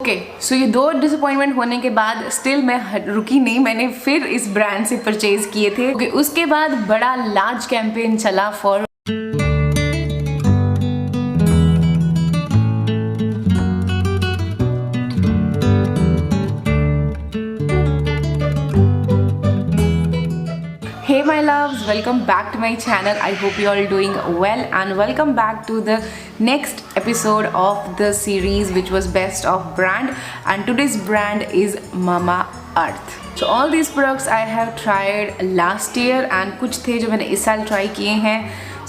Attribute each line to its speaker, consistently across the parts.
Speaker 1: Okay so ये 2 disappointment होने के बाद स्टिल मैं रुकी नहीं, मैंने फिर इस ब्रांड से परचेज किए थे। okay, उसके बाद बड़ा लार्ज कैंपेन चला for Hey my loves, welcome back to my channel. I hope you all doing well and welcome back to the next episode of the series which was best of brand, and today's brand is Mamaearth. So all these products I have tried last year and कुछ थे जो मैंने इस साल try किए हैं.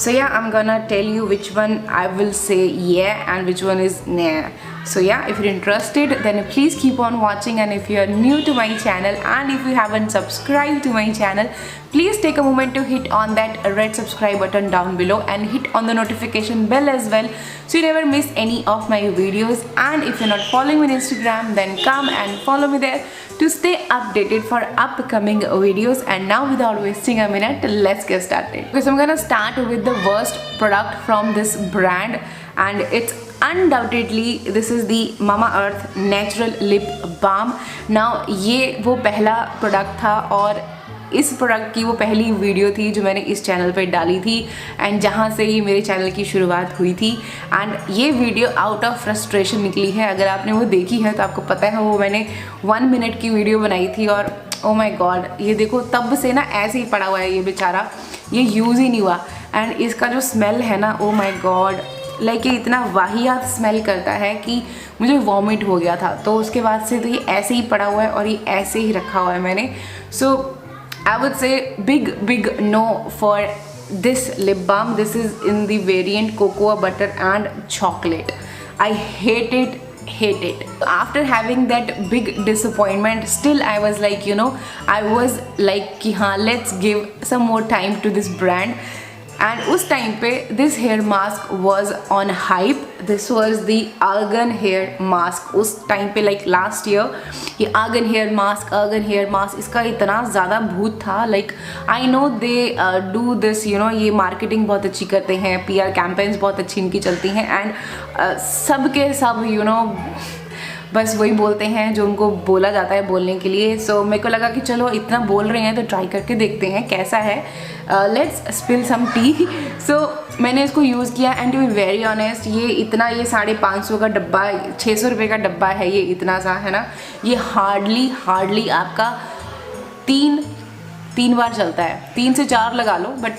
Speaker 1: So yeah, I'm gonna tell you which one I will say yeah and which one is nah. So yeah, if you're interested then please keep on watching, and if you are new to my channel and if you haven't subscribed to my channel, please take a moment to hit on that red subscribe button down below and hit on the notification bell as well so you never miss any of my videos. And if you're not following me on Instagram, then come and follow me there to stay updated for upcoming videos. And now without wasting a minute, let's get started. Okay, so I'm gonna start with the worst product from this brand, and it's undoubtedly this is the Mamaearth Natural Lip Balm. Now ये वो पहला product था और इस product की वो पहली video थी जो मैंने इस चैनल पे डाली थी एंड जहाँ से ही मेरे चैनल की शुरुआत हुई थी. एंड ये वीडियो आउट ऑफ फ्रस्ट्रेशन निकली है. अगर आपने वो देखी है तो आपको पता है वो मैंने 1 मिनट की वीडियो बनाई थी और ओ माय गॉड, ये देखो तब से ना ऐसे ही पड़ा हुआ है ये बेचारा, ये यूज़ ही नहीं हुआ. एंड इसका जो स्मेल है ना, ओ माय गॉड, लाइक ये इतना वाहियात स्मेल करता है कि मुझे वॉमिट हो गया था. तो उसके बाद से तो ये ऐसे ही पड़ा हुआ है और ये ऐसे ही रखा हुआ है मैंने. सो I would say big no for this lip balm. This is in the variant cocoa butter and chocolate. I hate it. After having that big disappointment, still I was like, you know, I was like कि हाँ, let's give some more time to this brand. And उस time पे this hair mask was on hype. This was the argan hair mask. उस time पे like last year ये argan hair mask इसका इतना ज़्यादा भूत था. Like I know they do this, you know, ये marketing बहुत अच्छी करते हैं, PR campaigns बहुत अच्छी इनकी चलती हैं and सब के सब you know बस वही बोलते हैं जो उनको बोला जाता है बोलने के लिए. सो मेरे को लगा कि चलो इतना बोल रहे हैं तो ट्राई करके देखते हैं कैसा है. Let's spill some tea. So मैंने इसको यूज़ किया and to be very honest, ये 550 का डब्बा, 600 रुपये का डब्बा है ये, इतना सा है ना. ये हार्डली आपका तीन बार चलता है. 3 से 4 लगा लो, बट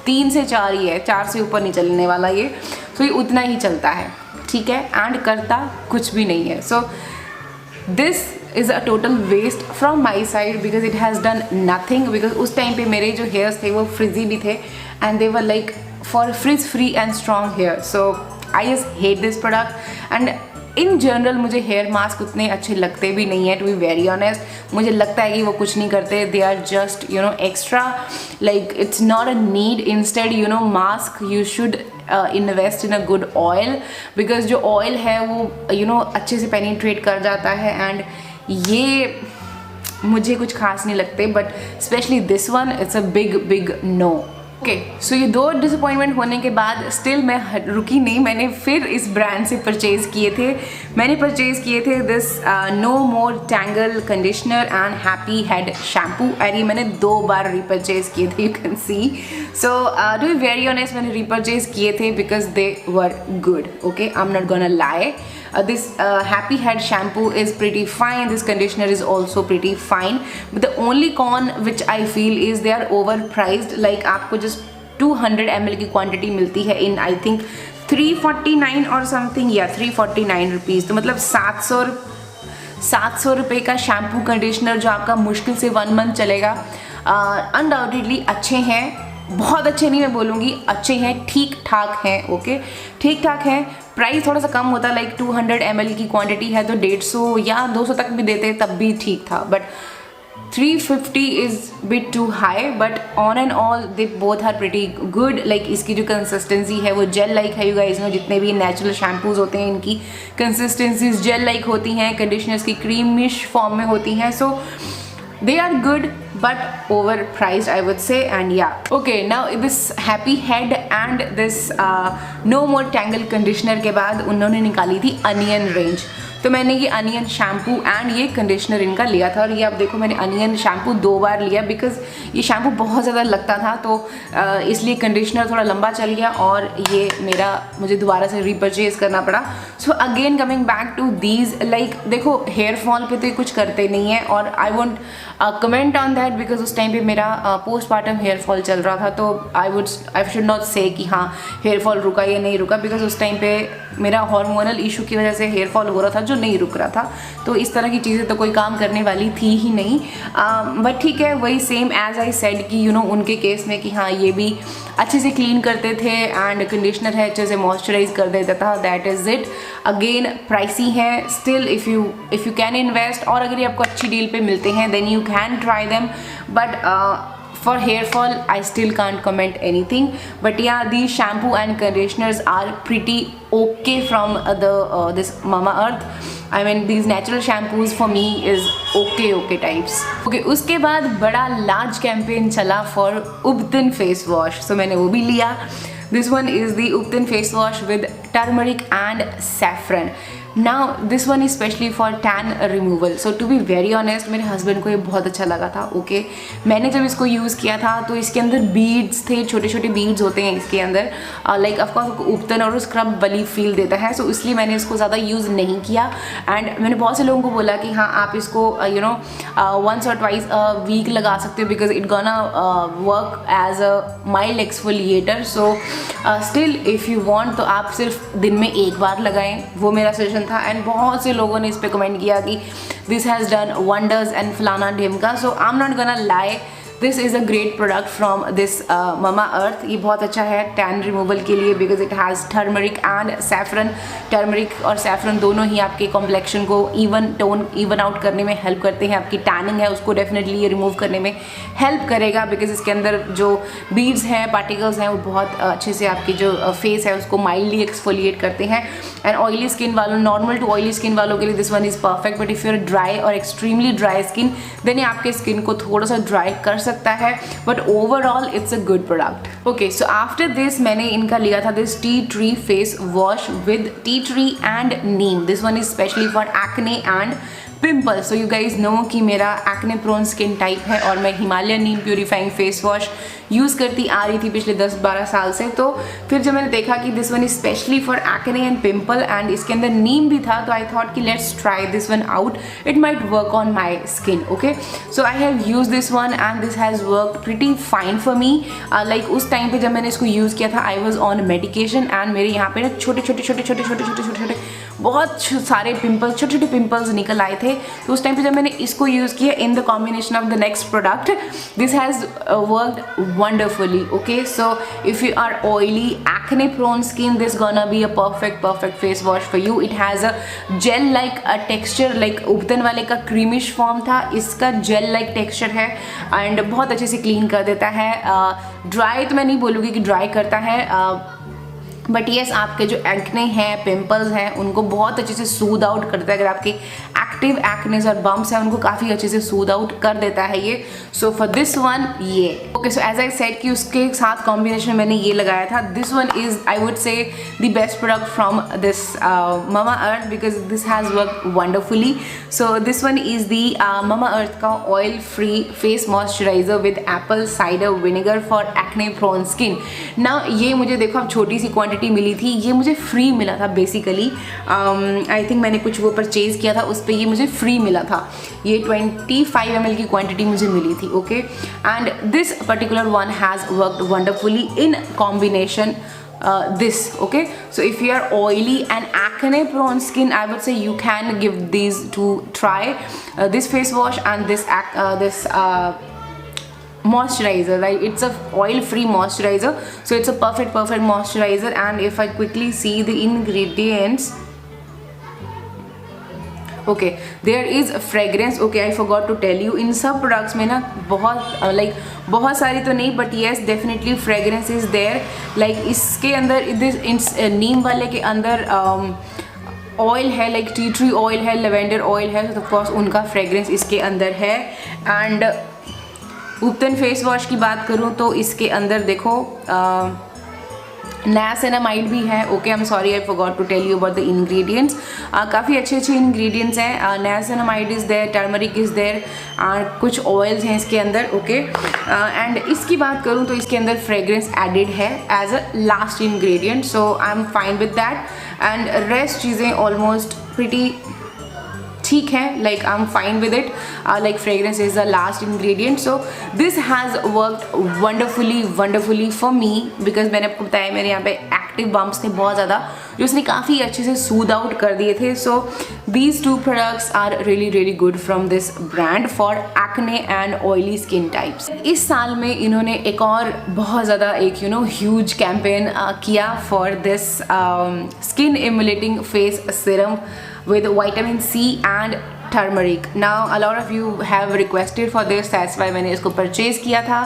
Speaker 1: 3 से 4 ही है, 4 से ऊपर नहीं चलने वाला ये. सो ये उतना ही चलता है, ठीक है, एंड करता कुछ भी नहीं है. So this is a total waste from my side because it has done nothing. Because उस टाइम पे मेरे जो हेयर्स थे वो फ्रिजी भी थे and they were like for frizz free and strong hair. So I just hate this product. And in general मुझे hair mask उतने अच्छे लगते भी नहीं है, टू बी वेरी ऑनेस्ट. मुझे लगता है कि वो कुछ नहीं करते, they are just you know extra, like it's not a need. Instead you know mask you should invest in a good oil, because जो ऑयल है वो यू नो अच्छे से पेनिट्रेट कर जाता है एंड ये मुझे कुछ खास नहीं लगते. But specially this one it's a big no. Okay so ये 2 डिसअपॉइंटमेंट होने के बाद स्टिल मैं रुकी नहीं, मैंने फिर इस ब्रांड से परचेज़ किए थे. मैंने परचेज़ किए थे this no more tangle conditioner and happy head shampoo. और ये मैंने 2 बार रिपरचेज़ किए थे, you can see. So to be very honest मैंने रिपरचेज़ किए थे because they were good. Okay, I am not gonna lie. This happy head shampoo is pretty fine, this conditioner is also pretty fine, but the only con which I feel is they are overpriced. Like आपको just 200 ml की quantity मिलती है in I think 349 or something, या 349 rupees. तो मतलब 700 रुपये का shampoo conditioner जो आपका मुश्किल से 1 मंथ चलेगा. अनडाउटेडली अच्छे हैं, बहुत अच्छे नहीं मैं बोलूँगी, अच्छे हैं, ठीक ठाक हैं. ओके, ठीक ठाक हैं. प्राइस थोड़ा सा कम होता, लाइक 200 ml की क्वांटिटी है तो 150 या 200 तक भी देते तब भी ठीक था. But 350 is bit too high. But on and all they both are pretty good. Like इसकी जो कंसिस्टेंसी है वो जेल लाइक है. यू गाइस नो जितने भी नेचुरल शैम्पूज होते हैं इनकी कंसिस्टेंसीज जेल लाइक होती हैं, कंडीशनर्स की क्रीमिश फॉर्म में होती हैं. सो they are good but overpriced I would say. And yeah, okay, now this happy head and this no more tangle conditioner के बाद उन्होंने निकाली थी onion range. तो मैंने ये अनियन शैम्पू एंड ये कंडीशनर इनका लिया था। और ये आप देखो मैंने अनियन शैम्पू 2 बार लिया बिकॉज ये शैम्पू बहुत ज़्यादा लगता था, तो इसलिए कंडीशनर थोड़ा लंबा चल गया और ये मुझे दोबारा से रीपरचेज करना पड़ा। So again coming back to these, like देखो हेयर फॉल पे तो ये कुछ करते नहीं है और I won't comment on that because उस टाइम पे मेरा पोस्टमार्टम हेयर फॉल चल रहा था, तो आई शुड नॉट से कि हाँ हेयर फॉल रुका या नहीं रुका, बिकॉज उस टाइम पे मेरा हार्मोनल इशू की वजह से हेयर फॉल हो रहा था जो नहीं रुक रहा था। तो इस तरह की चीज़ें तो कोई काम करने वाली थी ही नहीं। बट ठीक है, वही सेम एज आई सेड कि उनके केस में कि हाँ ये भी अच्छे से क्लीन करते थे एंड कंडीशनर है अच्छे से मॉइस्चराइज कर देता था। That is it. Again pricey है still, if you can invest, और अगर ये आपको अच्छी डील पे मिलते हैं then you can try them, but for hair fall I still can't comment anything, but yeah, these shampoo and conditioners are pretty okay from this Mamaearth. I mean these natural shampoos for me is okay types. Okay, उसके बाद बड़ा large campaign चला for Ubtan face wash, so मैंने वो भी लिया। This one is the Ubtan face wash with turmeric and saffron. Now this one is specially for tan removal. So to be very honest, मेरे husband को ये बहुत अच्छा लगा था। ओके, मैंने जब इसको यूज़ किया था तो इसके अंदर बीड्स थे, छोटे छोटे बीड्स होते हैं इसके अंदर, लाइक ऑफकोर्स आपको उपतन और स्क्रब वाली फील देता है। सो इसलिए मैंने इसको ज़्यादा यूज़ नहीं किया एंड मैंने बहुत से लोगों को बोला कि हाँ आप इसको once or twice a week लगा सकते हो because it gonna work as a mild exfoliator. So still if you want तो आप सिर्फ दिन में एक बार लगाएं, वो मेरा सजेशन था। एंड बहुत से लोगों ने इस पे कमेंट किया कि this has done wonders and फलाना ढिमका। So I am not gonna lie, this is a great product from this Mamaearth। ये बहुत अच्छा है टैन रिमूवल के लिए because it has turmeric and saffron. Turmeric और सैफरन दोनों ही आपके कॉम्प्लेक्शन को इवन आउट करने में हेल्प करते हैं। आपकी टैनिंग है उसको डेफिनेटली ये रिमूव करने में हेल्प करेगा बिकॉज इसके अंदर जो बीड्स हैं, पार्टिकल्स हैं, वो बहुत अच्छे से आपकी जो फेस है उसको माइल्डली एक्सफोलिएट करते हैं। एंड ऑयली स्किन वालों, नॉर्मल टू ऑयली स्किन वालों के लिए this one is perfect, but if you are dry और एक्सट्रीमली ड्राई स्किन देन ये आपके स्किन को थोड़ा सा ड्राई कर सकता है, but overall it's a good product. Okay, so after this मैंने इनका लिया था this tea tree face wash with tea tree and neem. This one is specially for acne and pimples. So you guys know कि मेरा acne prone skin type है और मैं Himalayan neem purifying face wash use करती आ रही थी पिछले 10-12 साल से। तो फिर जब मैंने देखा कि this one is specially for acne and pimple and इसके अंदर नीम भी था, तो आई थॉट कि let's try this one out, it might work on my skin. Okay, so I have use this one and this has work pretty fine for me. Like उस time पे जब मैंने इसको यूज़ किया था I was on medication and मेरे यहाँ पे ना छोटे बहुत सारे पिंपल्स, छोटे छोटे पिंपल्स निकल आए थे। तो उस टाइम पे जब मैंने इसको यूज़ किया in the combination of the next product, this has worked wonderfully. Okay, so if you are oily, acne prone skin, this gonna be a perfect face wash for you. It has a gel like a texture, like उपतन वाले का creamish form था, इसका gel like texture है and बहुत अच्छे से clean कर देता है। dry तो मैं नहीं बोलूँगी कि dry करता है, बट येस आपके जो एक्ने हैं, पिंपल्स हैं, उनको बहुत अच्छे से सूद आउट करता है। अगर आपके एक्टिव एक्नेस और बम्प्स हैं उनको काफ़ी अच्छे से सूद आउट कर देता है ये। सो फॉर दिस वन ये okay, so as I said कि उसके साथ कॉम्बिनेशन मैंने ये लगाया था। This one is I would say the best product from this Mamaearth because this has work wonderfully. So this one is the Mamaearth का oil free face moisturiser with apple cider vinegar for acne prone skin. ना ये मुझे देखो अब छोटी सी quantity मिली थी, ये मुझे फ्री मिला था बेसिकली। आई थिंक मैंने कुछ वो परचेज़ किया था, उस पर ये मुझे फ्री मिला था। ये 25 ml की क्वांटिटी मुझे मिली थी। Okay, and this particular one has worked wonderfully in combination this. Okay, so if you are oily and acne prone skin, I would say you can give these to try, this face wash and this moisturizer, right? It's a oil free moisturizer, so it's a perfect moisturizer. And if I quickly see the ingredients, okay, there is fragrance. Okay, I forgot to tell you, इन सब products में ना बहुत बहुत सारी तो नहीं, but yes definitely fragrance is there. Like इसके अंदर दिस नीम वाले के अंदर ऑयल है, लाइक टी ट्री ऑयल है, लेवेंडर ऑयल है, तो ऑफकोर्स उनका फ्रेगरेंस इसके अंदर है। एंड उपतन फेस वॉश की बात करूँ तो इसके अंदर देखो नायासिनामाइड भी है। Okay, I am sorry, I forgot to tell you about the ingredients. काफ़ी अच्छे इंग्रेडिएंट्स हैं। Niacinamide is there, turmeric is there, कुछ ऑयल्स हैं इसके अंदर। ओके, एंड इसकी बात करूँ तो इसके अंदर फ्रेग्रेंस एडिड है as a last ingredient, so I am fine with that. And rest चीज़ें ऑलमोस्ट प्रिटी ठीक है, like I'm fine with it. Like fragrance is the last ingredient, so this has worked wonderfully for me because मैंने आपको बताया मेरे यहाँ पे active bumps थे बहुत ज़्यादा जो उसने काफ़ी अच्छे से सूद आउट कर दिए थे। so these two products are really good from this brand for acne and oily skin types। इस साल में इन्होंने एक और बहुत ज़्यादा एक ह्यूज कैंपेन किया for this skin emulating face serum with vitamin C and turmeric। Now a lot of you have requested for this, that's why मैंने इसको परचेज़ किया था।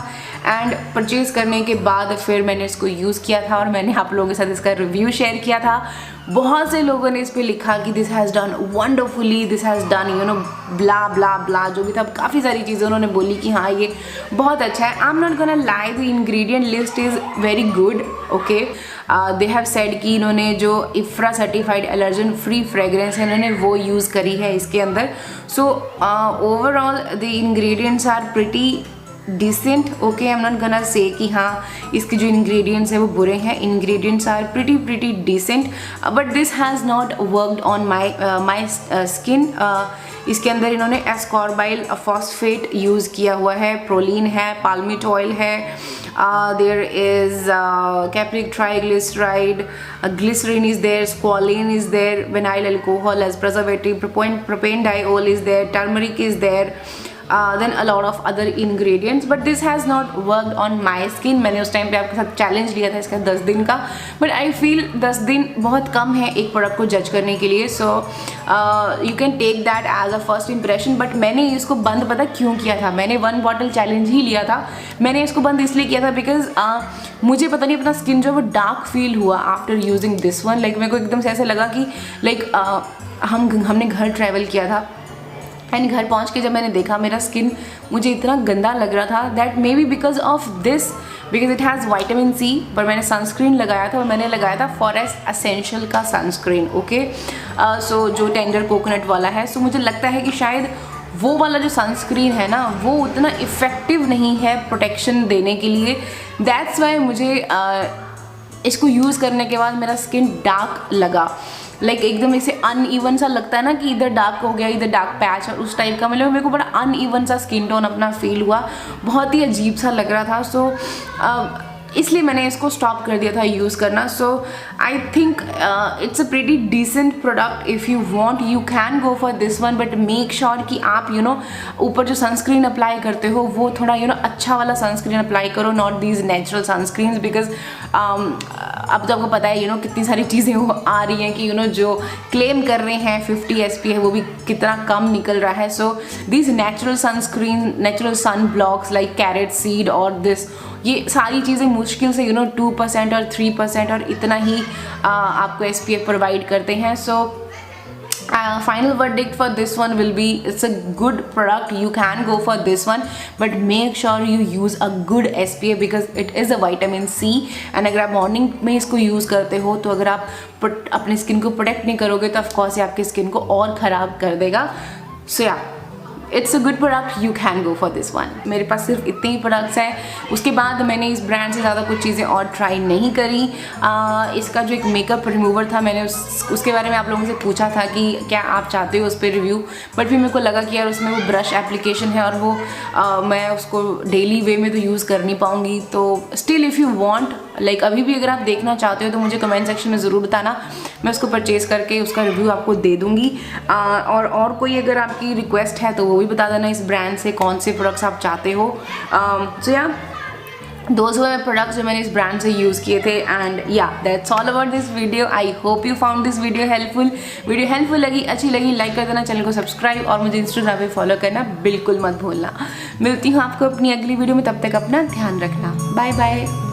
Speaker 1: एंड परचेज़ करने के बाद फिर मैंने इसको यूज़ किया था और मैंने आप लोगों के साथ इसका रिव्यू शेयर किया था। बहुत से लोगों ने इस पर लिखा कि this has done wonderfully, this has done blah blah blah जो भी था, काफ़ी सारी चीज़ें उन्होंने बोली कि हाँ ये बहुत अच्छा है। I am not gonna lie, the ingredient list is very good. Okay, they have said कि इन्होंने जो IFRA certified allergen free fragrance है इन्होंने वो यूज़ करी है इसके अंदर। So overall the ingredients are pretty decent. Okay, I am not gonna say कि हाँ इसके जो इंग्रेडिएंट्स है वो बुरे हैं। Ingredients are pretty decent, but this has not worked on my skin. इसके अंदर इन्होंने एस्कॉर्बाइल फॉस्फेट यूज़ किया हुआ है, प्रोलीन है, पाल्मिट ऑयल है, there is capric triglyceride, glycerin is there, squalane is there, vinyl alcohol as preservative, propanediol is there, turmeric is there, then a lot of other ingredients, but this has not worked on my skin। मैंने उस time पे आपके साथ challenge लिया था इसका 10 दिन का, but I feel 10 दिन बहुत कम है एक प्रोडक्ट को जज करने के लिए। so you can take that as a first impression। but मैंने इसको बंद पता क्यों किया था, मैंने 1 बॉटल चैलेंज ही लिया था। मैंने इसको बंद इसलिए किया था बिकॉज मुझे पता नहीं अपना स्किन जो वो डार्क फील हुआ after using this one. Like मेरे को एकदम से ऐसा लगा कि लाइक हमने घर ट्रैवल किया था एंड घर पहुंच के जब मैंने देखा मेरा स्किन मुझे इतना गंदा लग रहा था that may be because of this, because it has vitamin C. पर मैंने सनस्क्रीन लगाया था और मैंने लगाया था फॉरेस्ट एसेंशियल का सनस्क्रीन। ओके, सो जो टेंडर कोकोनट वाला है। सो मुझे लगता है कि शायद वो वाला जो सनस्क्रीन है ना वो उतना इफ़ेक्टिव नहीं है प्रोटेक्शन देने के लिए। दैट्स वाई मुझे इसको यूज़ करने के बाद मेरा स्किन डार्क लगा। लाइक एकदम ऐसे अनइवन सा लगता है ना कि इधर डार्क हो गया इधर डार्क पैच, और उस टाइप का मतलब मेरे को बड़ा अनइवन सा स्किन टोन अपना फील हुआ, बहुत ही अजीब सा लग रहा था। सो इसलिए मैंने इसको स्टॉप कर दिया था यूज़ करना। So I think it's a pretty decent product. If you want you can go for this one, but make sure कि आप ऊपर जो सनस्क्रीन अप्लाई करते हो वो थोड़ा अच्छा वाला सनस्क्रीन अप्लाई करो, not these natural sunscreens. Because अब तो आपको पता है कितनी सारी चीज़ें वो आ रही हैं कि जो क्लेम कर रहे हैं 50 SPF वो भी कितना कम निकल रहा है। So these natural sunscreen, natural sun blocks like carrot seed और दिस, ये सारी चीज़ें मुश्किल से 2% और 3% और इतना ही आपको SPF प्रोवाइड करते हैं। सो final verdict for this one will be it's a good product, you can go for this one, but make sure you use a good SPF because it is a vitamin C। and अगर आप morning में इसको use करते हो तो अगर आप अपने स्किन को प्रोटेक्ट नहीं करोगे तो ऑफकोर्स ये आपकी स्किन को और ख़राब कर देगा। सो या it's a good product, you can go for this one. मेरे पास सिर्फ इतने ही प्रोडक्ट्स हैं, उसके बाद मैंने इस ब्रांड से ज़्यादा कुछ चीज़ें और ट्राई नहीं करी। इसका जो एक मेकअप रिमूवर था मैंने उसके बारे में आप लोगों से पूछा था कि क्या आप चाहते हो उस पर रिव्यू, बट फिर मेरे को लगा कि यार उसमें वो ब्रश एप्लीकेशन है और वो मैं उसको डेली वे में तो यूज़ कर नहीं पाऊँगी। तो still if you want like अभी भी अगर आप देखना चाहते हो तो मुझे कमेंट सेक्शन में ज़रूर बताना, मैं उसको परचेज़ करके उसका रिव्यू आपको दे दूँगी। और कोई अगर आपकी रिक्वेस्ट है तो वो भी बता देना इस ब्रांड से कौन से प्रोडक्ट्स आप चाहते हो। सो या those were products जो मैंने इस ब्रांड से यूज़ किए थे। एंड या that's all about this video. I hope you found this video helpful. Video helpful लगी, अच्छी लगी, लाइक कर देना, चैनल को सब्सक्राइब और मुझे इंस्टाग्राम पे फॉलो करना बिल्कुल मत भूलना। मिलती हूँ आपको अपनी अगली वीडियो में, तब तक अपना ध्यान रखना। Bye bye.